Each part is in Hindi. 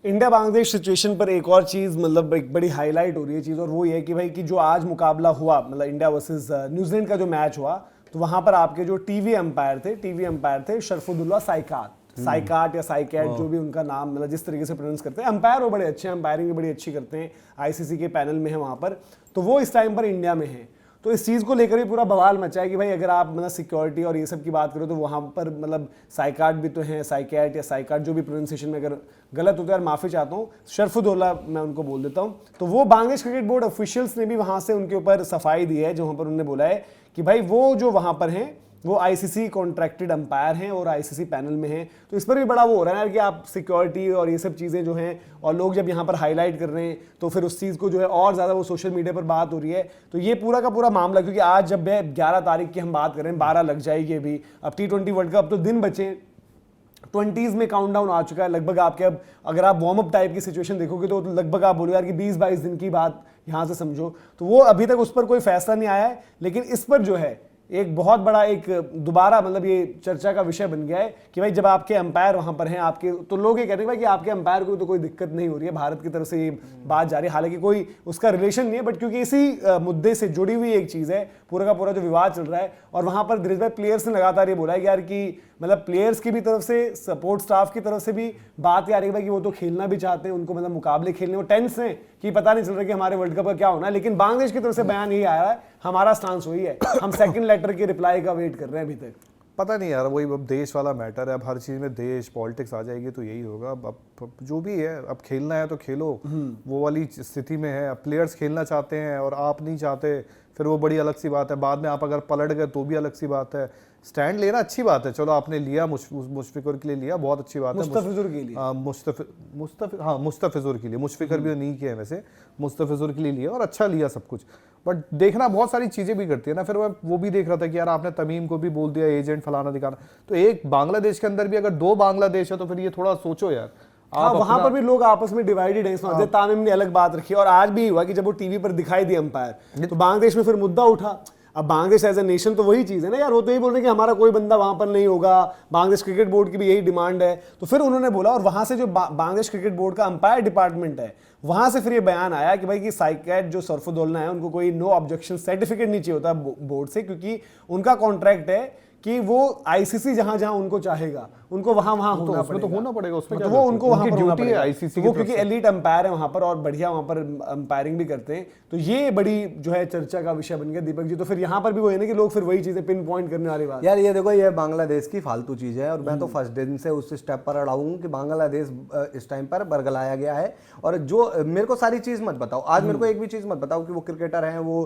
इंडिया बांग्लादेश सिचुएशन पर एक और चीज मतलब एक बड़ी हाईलाइट हो रही है चीज, और वो ये है कि भाई कि जो आज मुकाबला हुआ मतलब इंडिया वर्सेस न्यूजीलैंड का जो मैच हुआ, तो वहां पर आपके जो टीवी अंपायर थे शरफुद्दुल्ला साइकाट या साइकैट, जो भी उनका नाम मतलब जिस तरीके से प्रोनाउंस करते हैं, अंपायर वो बड़े अच्छे हैं, अंपायरिंग भी बड़ी अच्छी करते हैं, आईसीसी के पैनल में है वहां पर, तो वो इस टाइम पर इंडिया में है। तो इस चीज़ को लेकर भी पूरा बवाल मचा है कि भाई अगर आप मतलब सिक्योरिटी और ये सब की बात करो तो वहाँ पर मतलब साइकाट भी तो हैं, साइकैट या साइकाट, जो भी प्रोनाउंसिएशन में अगर गलत होता है यार माफ़ी चाहता हूँ, शरफुद्दौला मैं उनको बोल देता हूँ। तो वो बांग्लादेश क्रिकेट बोर्ड ऑफिशियल्स ने भी वहाँ से उनके ऊपर सफाई दी है, जहाँ पर उन्होंने बोला है कि भाई वो जो वहाँ पर हैं वो आईसीसी कॉन्ट्रैक्टेड अंपायर हैं और आईसीसी पैनल में हैं। तो इस पर भी बड़ा वो हो रहा है यार कि आप सिक्योरिटी और ये सब चीज़ें जो हैं, और लोग जब यहाँ पर हाईलाइट कर रहे हैं तो फिर उस चीज़ को जो है और ज़्यादा वो सोशल मीडिया पर बात हो रही है। तो ये पूरा का पूरा मामला, क्योंकि आज जब 11 तारीख की हम बात करें, 12 लग जाएगी अभी, अब T20 वर्ल्ड कप तो दिन बचे, 20s में काउंटडाउन आ चुका है लगभग आपके। अब अगर आप वार्म अप टाइप की सिचुएशन देखोगे तो लगभग आप बोलो यार कि 20-22 दिन की बात यहाँ से समझो। तो वो अभी तक उस पर कोई फैसला नहीं आया है, लेकिन इस पर जो है एक बहुत बड़ा एक दोबारा मतलब ये चर्चा का विषय बन गया है कि भाई जब आपके अंपायर वहां पर हैं आपके, तो लोग ये कहते हैं भाई कि आपके अंपायर को तो कोई दिक्कत नहीं हो रही है, भारत की तरफ से ये बात जा रही है, हालांकि कोई उसका रिलेशन नहीं है, बट क्योंकि इसी मुद्दे से जुड़ी हुई एक चीज है, पूरा का पूरा जो विवाद चल रहा है। और वहां पर धीरेज भाई प्लेयर्स ने लगातार ये बोला है कि यार कि मतलब प्लेयर्स की भी तरफ से, सपोर्ट स्टाफ की तरफ से भी बात आ रही है भाई कि वो तो खेलना भी चाहते हैं, उनको मतलब मुकाबले खेलने, वो टेंस हैं कि पता नहीं चल रहा कि हमारे वर्ल्ड कप का क्या होना है। लेकिन बांग्लादेश की तरफ से बयान यही आया है, हमारा स्टांस वही है, हम सेकंड लेटर के रिप्लाई का वेट कर रहे हैं अभी तक। पता नहीं यार, वही अब देश वाला मैटर है, अब हर चीज़ में देश पॉलिटिक्स आ जाएगी तो यही होगा। अब जो भी है, अब खेलना है तो खेलो, वो वाली स्थिति में है। अब प्लेयर्स खेलना चाहते हैं और आप नहीं चाहते, फिर वो बड़ी अलग सी बात है। बाद में आप अगर पलट गए तो भी अलग सी बात है। स्टैंड लेना अच्छी बात है, चलो आपने लिया, मुश्फिकुर के लिए लिया, बहुत अच्छी बात है। मुस्तफिजुर के लिए, मुस्तफिजुर के लिए, मुश्फिकर भी नहीं किया वैसे, मुस्तफिजुर के लिए लिया और अच्छा लिया सब कुछ। बट देखना बहुत सारी चीजें भी करती है ना। फिर मैं वो भी देख रहा था कि यार आपने तमीम को भी बोल दिया एजेंट फलाना दिखाना, तो एक बांग्लादेश के अंदर भी अगर 2 बांग्लादेश है तो फिर ये थोड़ा सोचो यार। हाँ, वहां पर भी लोग आपस में डिवाइडेड है। इसमें तामिम ने अलग बात रखी, और आज भी हुआ कि जब वो टीवी पर दिखाई दी अंपायर, तो बांग्लादेश में फिर मुद्दा उठा। अब बांग्लादेश एज ए नेशन तो वही चीज है ना यार, वो तो यही बोल रहे हैं कि हमारा कोई बंदा वहां पर नहीं होगा, बांग्लादेश क्रिकेट बोर्ड की भी यही डिमांड है। तो फिर उन्होंने बोला, और वहां से जो बांग्लादेश क्रिकेट बोर्ड का अंपायर डिपार्टमेंट है, वहां से फिर ये बयान आया कि भाई कि साइकैट जो शरफुद्दौला है उनको कोई नो ऑब्जेक्शन सर्टिफिकेट नहीं चाहिए होता बोर्ड से, क्योंकि उनका कॉन्ट्रैक्ट है कि वो आईसीसी जहां जहां उनको चाहेगा उनको वहां वहां होना पड़ेगा। तो होना पड़ेगा उसमें, तो वो उनको वहां पर होना पड़ेगा आईसीसी, वो क्योंकि एलीट अंपायर है वहां पर और बढ़िया वहां पर अंपायरिंग भी करते हैं। तो ये बड़ी जो है चर्चा का विषय बन गया दीपक जी। तो फिर यहाँ पर भी वो है ना कि लोग फिर वही चीजें पिन पॉइंट करने वाली बात। यार ये देखो, ये बांग्लादेश की फालतू चीज है, और मैं तो फर्स्ट दिन से उस स्टेप पर अड़ा हूं कि बांग्लादेश इस टाइम पर बरगलाया गया है। और जो मेरे को सारी चीज मत बताओ, आज मेरे को एक भी चीज मत बताओ कि वो क्रिकेटर हैं, वो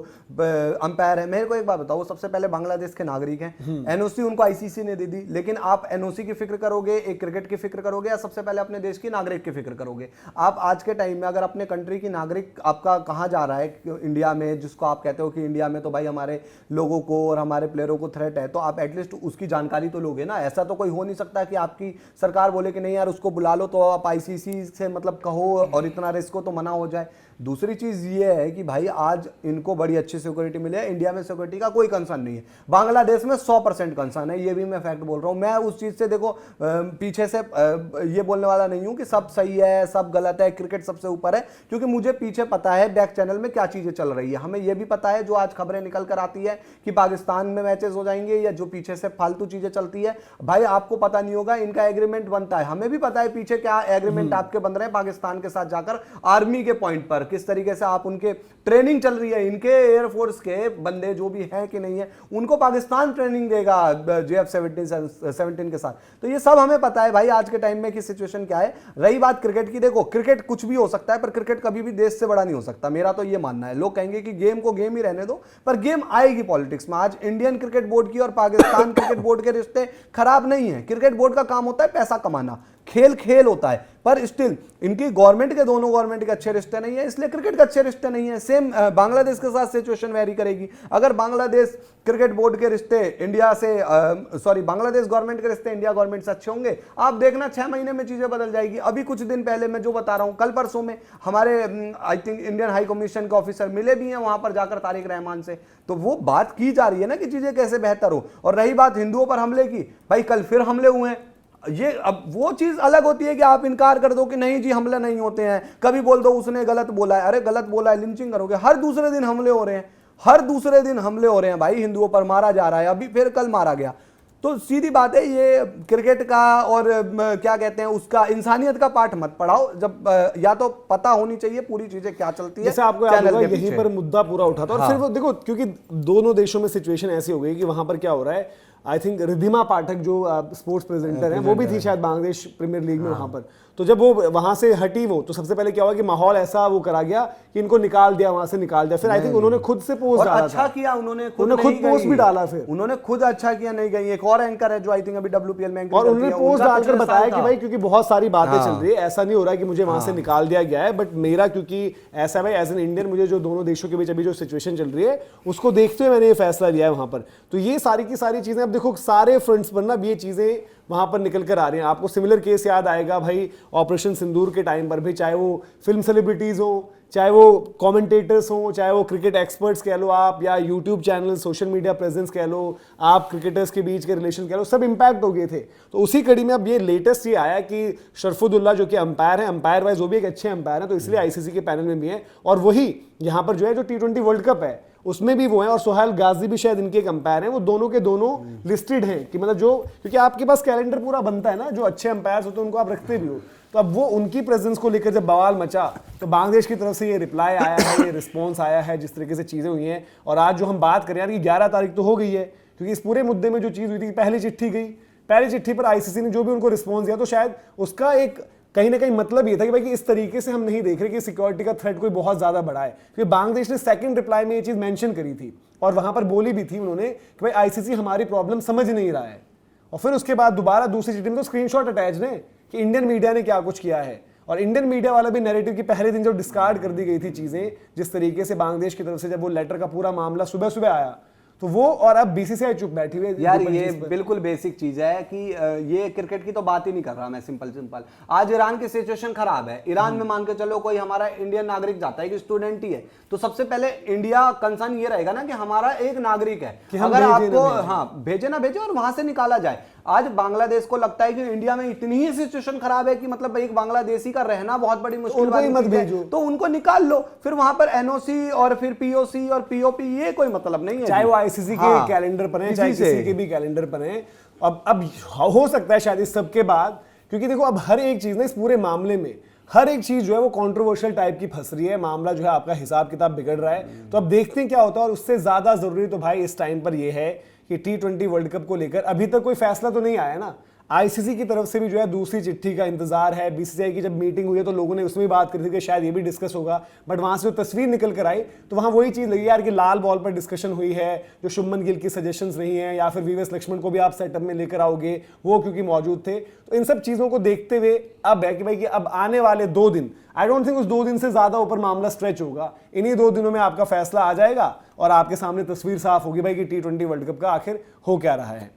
अंपायर है। मेरे को एक बात बताओ, वो सबसे पहले बांग्लादेश के नागरिक हैं, एनओसी उनको आईसीसी ने दे दी। लेकिन आप एनओसी की फिक्र करोगे, एक क्रिकेट की फिक्र करोगे, या सबसे पहले अपने देश की नागरिक की फिक्र करोगे? आप आज के टाइम में अगर अपने कंट्री की नागरिक आपका कहां जा रहा है इंडिया में, जिसको आप कहते हो कि इंडिया में तो भाई हमारे लोगों को और हमारे प्लेयरों को थ्रेट है, तो आप एटलीस्ट उसकी जानकारी तो लोगे ना। ऐसा तो कोई हो नहीं सकता कि आपकी सरकार बोले कि नहीं यार उसको बुला लो, तो आप आईसीसी से मतलब कहो और इतना रिस्क हो तो मना हो जाए। दूसरी चीज ये है कि भाई आज इनको बड़ी अच्छी सिक्योरिटी मिली है, इंडिया में सिक्योरिटी का कोई कंसर्न नहीं है, बांग्लादेश में 100% कंसर्न है। ये भी मैं फैक्ट बोल रहा हूं। मैं उस चीज से देखो पीछे से ये बोलने वाला नहीं हूं कि सब सही है सब गलत है, क्रिकेट सबसे ऊपर है, क्योंकि मुझे पीछे पता है बैक चैनल में क्या चीजें चल रही है। हमें यह भी पता है जो आज खबरें निकल कर आती है कि पाकिस्तान में मैचेस हो जाएंगे, या जो पीछे से फालतू चीजें चलती है, भाई आपको पता नहीं होगा, इनका एग्रीमेंट बनता है। हमें भी पता है पीछे क्या एग्रीमेंट आपके बन रहे हैं पाकिस्तान के साथ जाकर आर्मी के पॉइंट पर, किस तरीके से आप उनके ट्रेनिंग चल रही है, इनके एयरफोर्स के बंदे जो भी हैं कि नहीं है, उनको पाकिस्तान ट्रेनिंग देगा JF-17 के साथ। तो ये सब हमें पता है भाई आज के टाइम में कि सिचुएशन क्या है। रही बात क्रिकेट की, देखो क्रिकेट कुछ भी हो सकता है, पर क्रिकेट कभी भी देश से बड़ा नहीं हो सकता, मेरा तो ये मानना है। लोग कहेंगे कि गेम को गेम ही रहने दो, पर गेम आएगी पॉलिटिक्स में। आज इंडियन क्रिकेट बोर्ड की और पाकिस्तान क्रिकेट बोर्ड के रिश्ते खराब नहीं है। क्रिकेट बोर्ड का काम होता है पैसा कमाना, खेल खेल होता है, पर स्टिल इनकी गवर्नमेंट के, दोनों गवर्नमेंट के अच्छे रिश्ते नहीं है, इसलिए क्रिकेट के अच्छे रिश्ते नहीं है। सेम बांग्लादेश के साथ सिचुएशन वेरी करेगी। अगर बांग्लादेश क्रिकेट बोर्ड के रिश्ते इंडिया से बांग्लादेश गवर्नमेंट के रिश्ते इंडिया गवर्नमेंट से अच्छे होंगे, आप देखना 6 महीने में चीजें बदल जाएगी। अभी कुछ दिन पहले मैं जो बता रहा हूं, कल परसों में हमारे I think Indian high commission के ऑफिसर मिले भी हैं वहां पर जाकर तारिक रहमान से, तो वो बात की जा रही है ना कि चीजें कैसे बेहतर हो। और रही बात हिंदुओं पर हमले की, भाई कल फिर हमले हुए हैं, ये अब वो चीज अलग होती है कि आप इनकार कर दो कि नहीं जी हमले नहीं होते हैं, कभी बोल दो उसने गलत बोला है, अरे गलत बोला है लिंचिंग करोगे, हर दूसरे दिन हमले हो रहे हैं, हर दूसरे दिन हमले हो रहे हैं भाई, हिंदुओं पर मारा जा रहा है, अभी फिर कल मारा गया। तो सीधी बात है, ये क्रिकेट का और क्या कहते हैं उसका इंसानियत का पाठ मत पढ़ाओ, जब या तो पता होनी चाहिए पूरी चीजें क्या चलती है। जैसे आपको याद चैनल होगा के यहीं पीछे। पर मुद्दा पूरा उठा था और फिर वो देखो, क्योंकि दोनों देशों में सिचुएशन ऐसी हो गई कि वहां पर क्या हो रहा है, आई थिंक रिद्धिमा पाठक जो स्पोर्ट्स प्रेजेंटर हैं वो भी थी शायद बांग्लादेश प्रीमियर लीग में वहां पर। तो जब वो वहां से हटी वो, तो सबसे पहले क्या हुआ कि माहौल ऐसा वो करा गया कि इनको निकाल दिया, वहां से निकाल दिया। फिर आई थिंक उन्होंने खुद से पोस्ट और डाला अच्छा था। किया उन्होंने खुद पोस्ट भी डाला, फिर उन्होंने खुद अच्छा किया, नहीं गई। एक और एंकर है जो आई थिंक अभी WPL में और उन्होंने पोस्ट डालकर बताया कि भाई क्योंकि बहुत सारी बातें चल रही है, ऐसा नहीं हो रहा है कि मुझे वहां से निकाल दिया गया है, बट मेरा क्योंकि ऐसा भाई एज एन इंडियन मुझे जो दोनों देशों के बीच अभी जो सिचुएशन चल रही है उसको देखते हुए मैंने ये फैसला लिया है वहां पर। तो ये सारी की सारी चीजें अब देखो सारे फ्रंट्स पर ना ये चीजें वहां पर निकल कर आ रही हैं। आपको सिमिलर केस याद आएगा भाई ऑपरेशन सिंदूर के टाइम पर भी, चाहे वो फिल्म सेलिब्रिटीज हो, चाहे वो कमेंटेटर्स हो, चाहे वो क्रिकेट एक्सपर्ट्स कह लो आप, या YouTube channel social media presence कह लो आप, क्रिकेटर्स के बीच के रिलेशन कह लो, सब इंपैक्ट हो गए थे। तो उसी कड़ी में अब ये लेटेस्ट ये आया कि शरफुद्दुल्ला जो कि अंपायर है, अंपायर वाइज वो भी एक अच्छे अंपायर है, तो इसलिए आईसीसी के पैनल में भी है। और वही यहाँ पर जो है जो T20 वर्ल्ड कप है उसमें भी वो है, और सोहेल गाजी भी शायद इनके अंपायर हैं। वो दोनों के दोनों लिस्टेड हैं कि मतलब जो, क्योंकि आपके पास कैलेंडर पूरा बनता है ना, जो अच्छे अंपायर्स होते हैं उनको आप रखते भी हो। तो अब वो उनकी प्रेजेंस को लेकर जब बवाल मचा तो बांग्लादेश की तरफ से ये रिप्लाई आया है, ये रिस्पॉन्स आया है, जिस तरीके से चीजें हुई हैं। और आज जो हम बात करें यार कि 11 तारीख तो हो गई है, क्योंकि इस पूरे मुद्दे में जो चीज हुई थी, पहली चिट्ठी गई, पहली चिट्ठी पर आईसीसी ने जो भी उनको रिस्पॉन्स दिया, तो शायद उसका एक कहीं ना कहीं मतलब ये था कि भाई कि इस तरीके से हम नहीं देख रहे कि सिक्योरिटी का थ्रेट कोई बहुत ज्यादा बड़ा है। क्योंकि बांग्लादेश ने सेकंड रिप्लाई में ये चीज मेंशन करी थी और वहां पर बोली भी थी उन्होंने कि भाई आईसीसी हमारी प्रॉब्लम समझ नहीं रहा है। और फिर उसके बाद दोबारा दूसरी चिट्ठी में तो स्क्रीनशॉट अटैच ने कि इंडियन मीडिया ने क्या कुछ किया है, और इंडियन मीडिया वाला भी नैरेटिव की पहले दिन जो डिस्कार्ड कर दी गई थी चीजें, जिस तरीके से बांग्लादेश की तरफ से जब वो लेटर का पूरा मामला सुबह सुबह आया, तो वो और अब बीसीसीआई चुप बैठी हुई है। यार ये बिल्कुल बेसिक चीज है कि ये क्रिकेट की तो बात ही नहीं कर रहा मैं, सिंपल आज ईरान की सिचुएशन खराब है। ईरान में मान के चलो कोई हमारा इंडियन नागरिक जाता है कि स्टूडेंट ही है, तो सबसे पहले इंडिया कंसर्न ये रहेगा ना कि हमारा एक नागरिक है, अगर आपको हाँ भेजे ना भेजे और वहां से निकाला जाए। आज बांग्लादेश को लगता है कि इंडिया में इतनी ही सिचुएशन खराब है कि मतलब एक बांग्लादेशी का रहना बहुत बड़ी मुश्किल है, तो उनको निकाल लो। फिर वहां पर एनओसी और फिर पीओसी और पीओपी ये कोई मतलब नहीं है, चाहे वो आईसीसी के कैलेंडर पर है, चाहे किसी के भी कैलेंडर पर है। अब हो सकता है शायद इस सब के बाद, क्योंकि देखो अब हर एक चीज ना इस पूरे मामले में हर एक चीज जो है वो कंट्रोवर्शियल टाइप की फंस रही है, मामला जो है आपका हिसाब किताब बिगड़ रहा है। तो अब देखते हैं क्या होता है। और उससे ज्यादा जरूरी तो भाई इस टाइम पर ये है कि T20 वर्ल्ड कप को लेकर अभी तक कोई फैसला तो नहीं आया ना। आईसीसी की तरफ से भी जो है दूसरी चिट्ठी का इंतजार है। बीसीसीआई की जब मीटिंग हुई है तो लोगों ने उसमें भी बात करी थी कि शायद ये भी डिस्कस होगा, बट वहां से जो तस्वीर निकल कर आई तो वहां वही चीज लगी यार कि लाल बॉल पर डिस्कशन हुई है, जो शुभमन गिल की सजेशंस रही हैं, या फिर वीवीएस लक्ष्मण को भी आप सेटअप में लेकर आओगे, वो क्योंकि मौजूद थे। तो इन सब चीजों को देखते हुए अब है कि भाई कि अब आने वाले 2 दिन, आई डोंट थिंक उस 2 दिन से ज्यादा ऊपर मामला स्ट्रेच होगा। इन्हीं 2 दिनों में आपका फैसला आ जाएगा और आपके सामने तस्वीर साफ होगी भाई कि T20 वर्ल्ड कप का आखिर हो क्या रहा है।